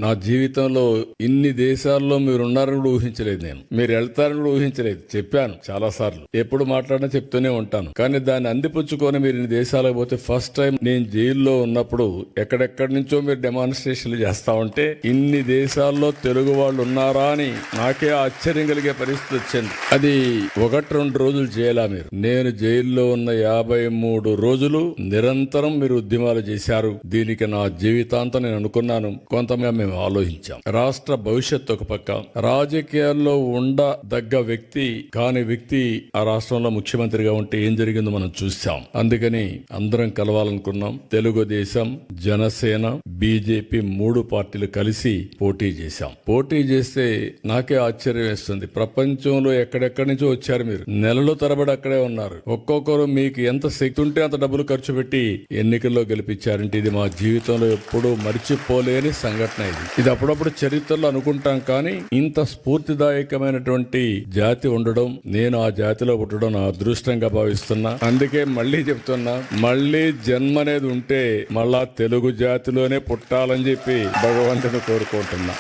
నా జీవితంలో ఇన్ని దేశాల్లో మీరు ఉన్నారని కూడా ఊహించలేదు. నేను మీరు వెళ్తారని కూడా ఊహించలేదు. చెప్పాను చాలా సార్లు, ఎప్పుడు మాట్లాడినా చెప్తూనే ఉంటాను. కానీ దాన్ని అందిపుచ్చుకొని మీరు ఇన్ని దేశాలకు పోతే ఫస్ట్ టైం నేను జైల్లో ఉన్నప్పుడు ఎక్కడెక్కడి నుంచో మీరు డెమాన్స్ట్రేషన్లు చేస్తా ఉంటే ఇన్ని దేశాల్లో తెలుగు వాళ్ళు ఉన్నారా అని నాకే ఆశ్చర్యం కలిగే పరిస్థితి వచ్చింది. అది 1-2 రోజులు చేయాలా మీరు? నేను జైల్లో ఉన్న 53 రోజులు నిరంతరం మీరు ఉద్యమాలు చేశారు. దీనికి నా జీవితాంతం నేను అనుకున్నాను. కొంతమంది మేము ఆలోచించాం. రాష్ట్ర భవిష్యత్తు ఒక పక్క, రాజకీయాల్లో ఉండదగ్గ వ్యక్తి కాని వ్యక్తి ఆ రాష్ట్రంలో ముఖ్యమంత్రిగా ఉంటే ఏం జరిగిందో మనం చూసాం. అందుకని అందరం కలవాలనుకున్నాం. తెలుగుదేశం, జనసేన, బీజేపీ 3 పార్టీలు కలిసి పోటీ చేశాం. పోటీ చేస్తే నాకే ఆశ్చర్యం వేస్తుంది. ప్రపంచంలో ఎక్కడెక్కడి నుంచో వచ్చారు. మీరు నెలల తరబడి అక్కడే ఉన్నారు. ఒక్కొక్కరు మీకు ఎంత శక్తి ఉంటే అంత డబ్బులు ఖర్చు పెట్టి ఎన్నికల్లో గెలిపించారంటే ఇది మా జీవితంలో ఎప్పుడూ మర్చిపోలేని సంఘటన. ఇది అప్పుడప్పుడు చరిత్రలో అనుకుంటాం. కానీ ఇంత స్ఫూర్తిదాయకమైనటువంటి జాతి ఉండడం, నేను ఆ జాతిలో పుట్టడం నా అదృష్టంగా భావిస్తున్నా. అందుకే మళ్ళీ చెప్తున్నా, మళ్ళీ జన్మ అనేది ఉంటే మళ్ళా తెలుగు జాతిలోనే పుట్టాలని చెప్పి భగవంతుని కోరుకుంటున్నా.